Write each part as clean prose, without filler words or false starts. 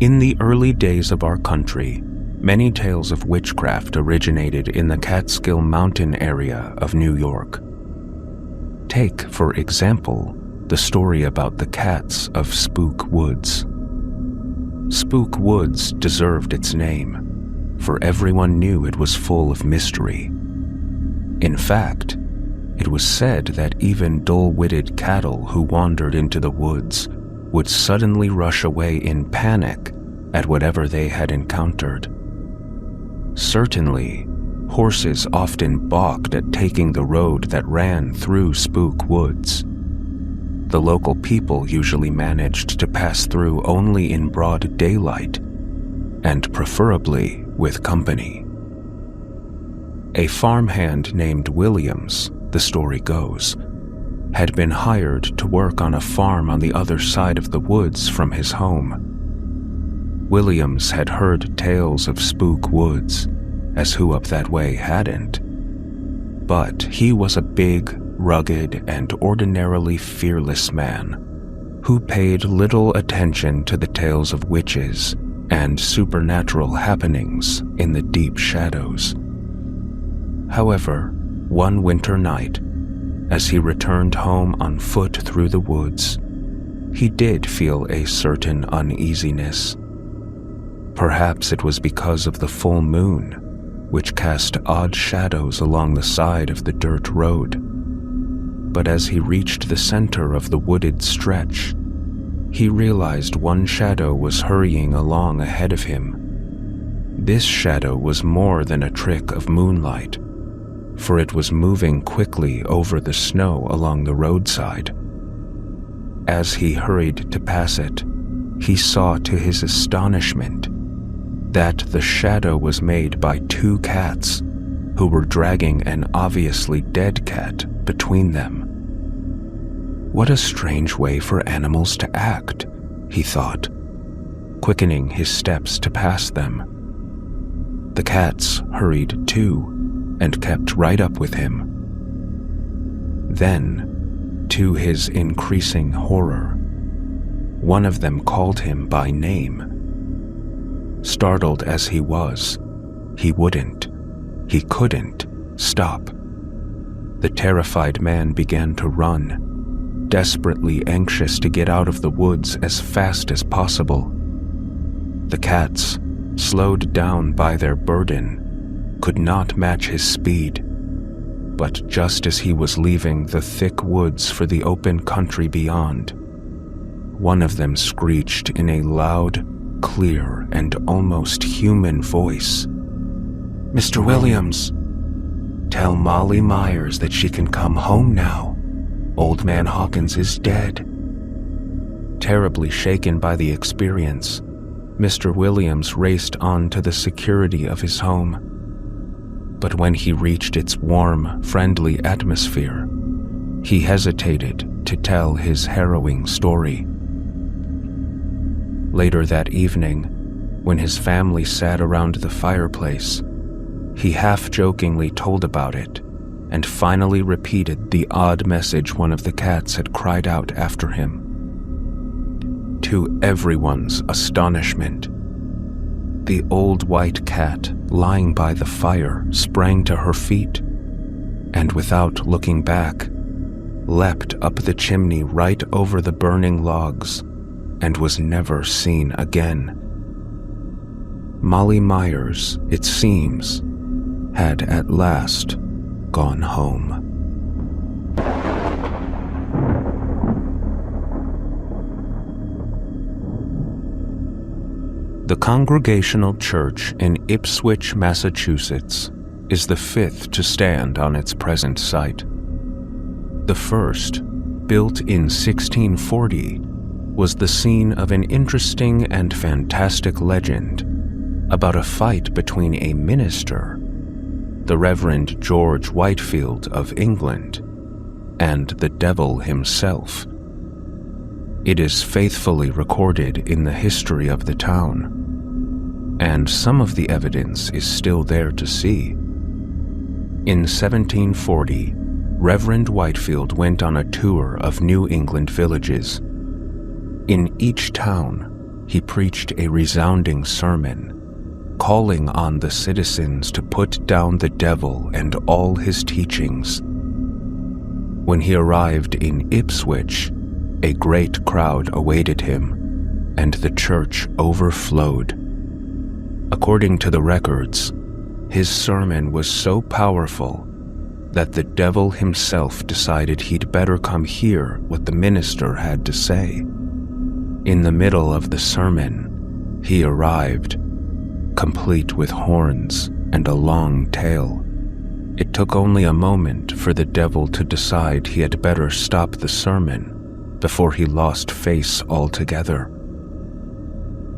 In the early days of our country, many tales of witchcraft originated in the Catskill Mountain area of New York. Take, for example, the story about the cats of Spook Woods. Spook Woods deserved its name, for everyone knew it was full of mystery. In fact, it was said that even dull-witted cattle who wandered into the woods would suddenly rush away in panic at whatever they had encountered. Certainly, horses often balked at taking the road that ran through Spook Woods. The local people usually managed to pass through only in broad daylight, and preferably with company. A farmhand named Williams, the story goes, had been hired to work on a farm on the other side of the woods from his home. Williams had heard tales of Spook Woods, as who up that way hadn't? But he was a big, rugged, and ordinarily fearless man who paid little attention to the tales of witches and supernatural happenings in the deep shadows. However, one winter night, as he returned home on foot through the woods, he did feel a certain uneasiness. Perhaps it was because of the full moon, which cast odd shadows along the side of the dirt road. But as he reached the center of the wooded stretch, he realized one shadow was hurrying along ahead of him. This shadow was more than a trick of moonlight, for it was moving quickly over the snow along the roadside. As he hurried to pass it, he saw to his astonishment that the shadow was made by two cats who were dragging an obviously dead cat between them. What a strange way for animals to act, he thought, quickening his steps to pass them. The cats hurried too and kept right up with him. Then, to his increasing horror, one of them called him by name. Startled as he was, he couldn't stop. The terrified man began to run, desperately anxious to get out of the woods as fast as possible. The cats, slowed down by their burden, could not match his speed, but just as he was leaving the thick woods for the open country beyond, one of them screeched in a loud, clear, and almost human voice, "Mr. Williams, tell Molly Myers that she can come home now. Old Man Hawkins is dead." Terribly shaken by the experience, Mr. Williams raced on to the security of his home. But when he reached its warm, friendly atmosphere, he hesitated to tell his harrowing story. Later that evening, when his family sat around the fireplace, he half-jokingly told about it and finally repeated the odd message one of the cats had cried out after him. To everyone's astonishment, the old white cat lying by the fire sprang to her feet and, without looking back, leapt up the chimney right over the burning logs and was never seen again. Molly Myers, it seems, had at last gone home. The Congregational Church in Ipswich, Massachusetts, is the fifth to stand on its present site. The first, built in 1640, was the scene of an interesting and fantastic legend about a fight between a minister, the Reverend George Whitefield of England, and the devil himself. It is faithfully recorded in the history of the town, and some of the evidence is still there to see. In 1740, Reverend Whitefield went on a tour of New England villages. In each town, he preached a resounding sermon, calling on the citizens to put down the devil and all his teachings. When he arrived in Ipswich, a great crowd awaited him, and the church overflowed. According to the records, his sermon was so powerful that the devil himself decided he'd better come hear what the minister had to say. In the middle of the sermon, he arrived, complete with horns and a long tail. It took only a moment for the devil to decide he had better stop the sermon before he lost face altogether.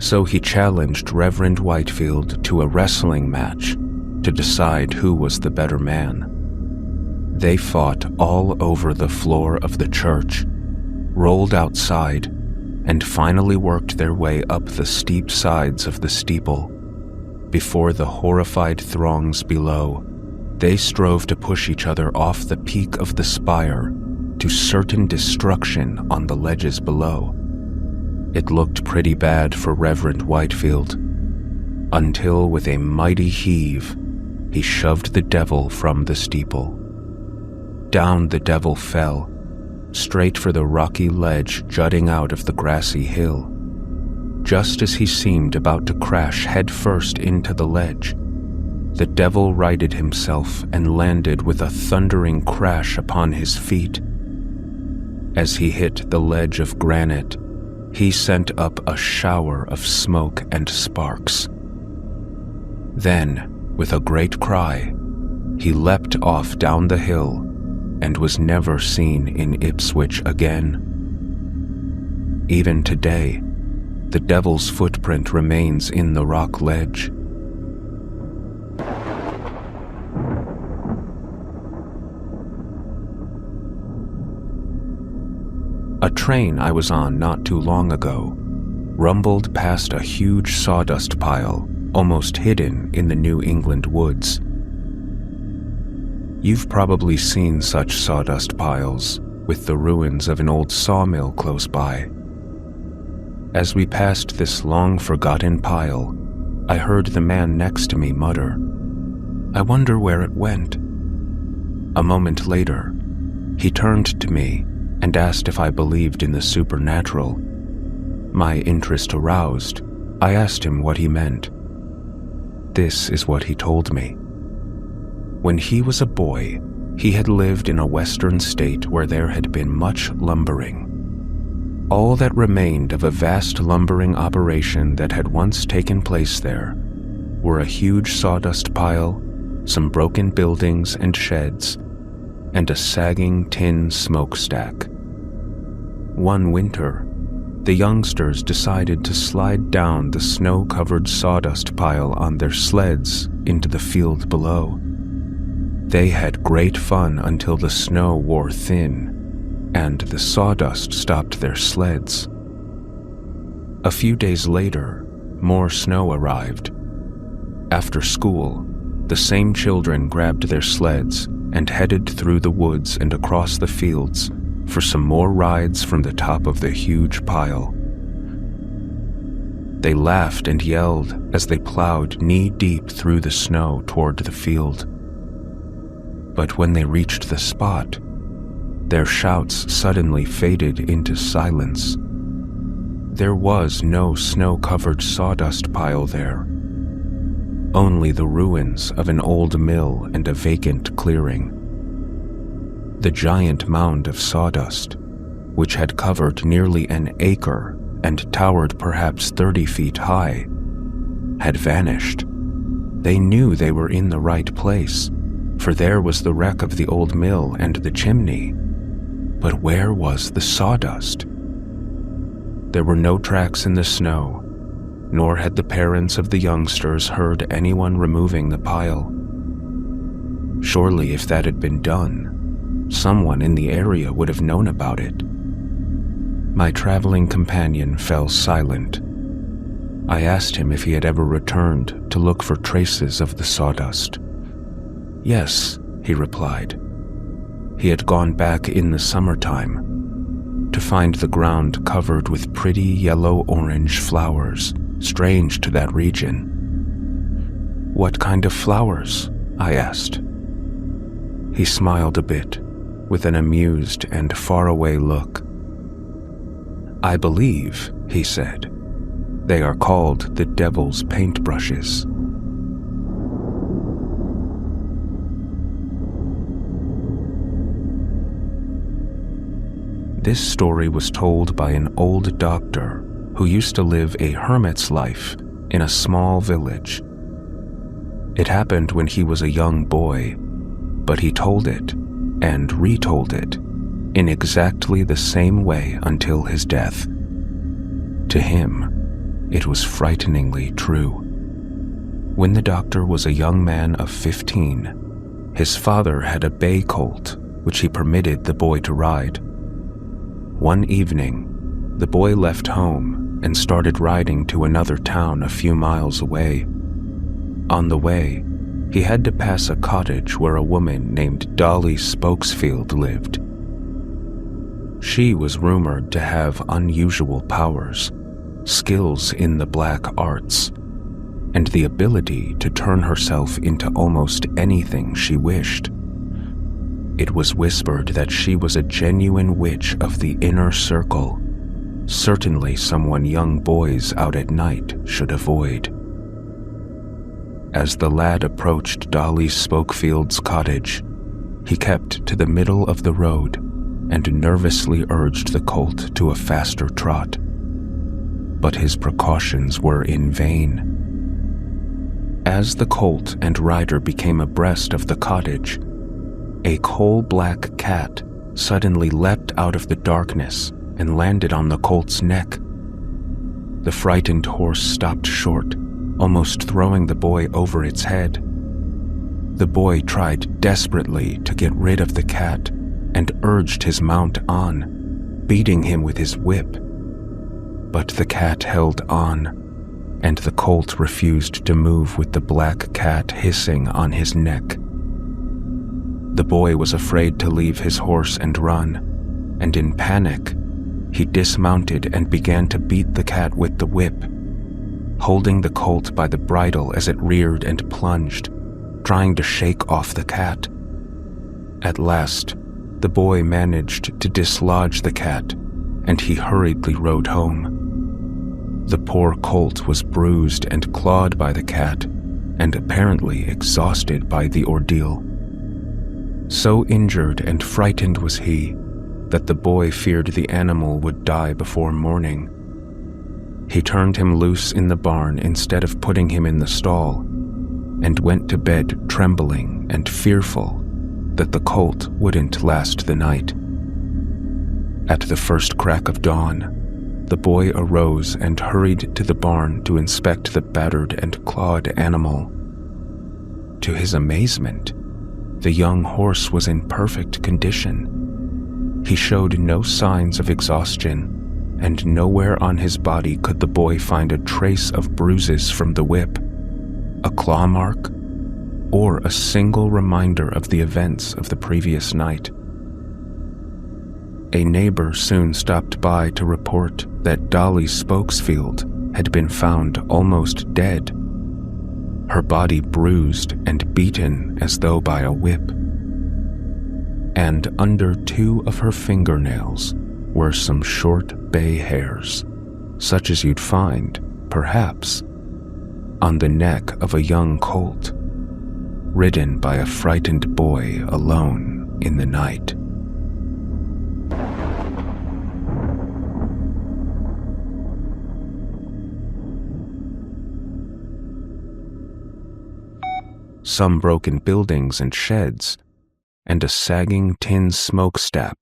So he challenged Reverend Whitefield to a wrestling match to decide who was the better man. They fought all over the floor of the church, rolled outside, and finally worked their way up the steep sides of the steeple. Before the horrified throngs below, they strove to push each other off the peak of the spire to certain destruction on the ledges below. It looked pretty bad for Reverend Whitefield, until with a mighty heave, he shoved the devil from the steeple. Down the devil fell, straight for the rocky ledge jutting out of the grassy hill. Just as he seemed about to crash headfirst into the ledge, the devil righted himself and landed with a thundering crash upon his feet. As he hit the ledge of granite, he sent up a shower of smoke and sparks. Then, with a great cry, he leapt off down the hill and was never seen in Ipswich again. Even today, the devil's footprint remains in the rock ledge. A train I was on not too long ago rumbled past a huge sawdust pile almost hidden in the New England woods. You've probably seen such sawdust piles with the ruins of an old sawmill close by. As we passed this long-forgotten pile, I heard the man next to me mutter, "I wonder where it went." A moment later, he turned to me and asked if I believed in the supernatural. My interest aroused, I asked him what he meant. This is what he told me. When he was a boy, he had lived in a western state where there had been much lumbering. All that remained of a vast lumbering operation that had once taken place there were a huge sawdust pile, some broken buildings and sheds, and a sagging tin smokestack. One winter, the youngsters decided to slide down the snow-covered sawdust pile on their sleds into the field below. They had great fun until the snow wore thin, and the sawdust stopped their sleds. A few days later, more snow arrived. After school, the same children grabbed their sleds and headed through the woods and across the fields for some more rides from the top of the huge pile. They laughed and yelled as they plowed knee-deep through the snow toward the field. But when they reached the spot, their shouts suddenly faded into silence. There was no snow-covered sawdust pile there, only the ruins of an old mill and a vacant clearing. The giant mound of sawdust, which had covered nearly an acre and towered perhaps 30 feet high, had vanished. They knew they were in the right place, for there was the wreck of the old mill and the chimney. But where was the sawdust? There were no tracks in the snow, nor had the parents of the youngsters heard anyone removing the pile. Surely if that had been done, someone in the area would have known about it. My traveling companion fell silent. I asked him if he had ever returned to look for traces of the sawdust. Yes, he replied. He had gone back in the summertime to find the ground covered with pretty yellow-orange flowers, strange to that region. "What kind of flowers?" I asked. He smiled a bit, with an amused and faraway look. "I believe," he said, "they are called the devil's paintbrushes." This story was told by an old doctor who used to live a hermit's life in a small village. It happened when he was a young boy, but he told it and retold it in exactly the same way until his death. To him, it was frighteningly true. When the doctor was a young man of 15, his father had a bay colt which he permitted the boy to ride. One evening, the boy left home and started riding to another town a few miles away. On the way, he had to pass a cottage where a woman named Dolly Spokesfield lived. She was rumored to have unusual powers, skills in the black arts, and the ability to turn herself into almost anything she wished. It was whispered that she was a genuine witch of the inner circle, certainly someone young boys out at night should avoid. As the lad approached Dolly Spokefield's cottage, he kept to the middle of the road and nervously urged the colt to a faster trot. But his precautions were in vain. As the colt and rider became abreast of the cottage, a coal-black cat suddenly leapt out of the darkness and landed on the colt's neck. The frightened horse stopped short, almost throwing the boy over its head. The boy tried desperately to get rid of the cat and urged his mount on, beating him with his whip. But the cat held on, and the colt refused to move with the black cat hissing on his neck. The boy was afraid to leave his horse and run, and in panic, he dismounted and began to beat the cat with the whip, holding the colt by the bridle as it reared and plunged, trying to shake off the cat. At last, the boy managed to dislodge the cat, and he hurriedly rode home. The poor colt was bruised and clawed by the cat, and apparently exhausted by the ordeal. So injured and frightened was he that the boy feared the animal would die before morning. He turned him loose in the barn instead of putting him in the stall, and went to bed trembling and fearful that the colt wouldn't last the night. At the first crack of dawn, the boy arose and hurried to the barn to inspect the battered and clawed animal. To his amazement, the young horse was in perfect condition. He showed no signs of exhaustion, and nowhere on his body could the boy find a trace of bruises from the whip, a claw mark, or a single reminder of the events of the previous night. A neighbor soon stopped by to report that Dolly Spokesfield had been found almost dead, her body bruised and beaten as though by a whip. And under 2 of her fingernails were some short bay hairs, such as you'd find, perhaps, on the neck of a young colt, ridden by a frightened boy alone in the night. Some broken buildings and sheds, and a sagging tin smokestack.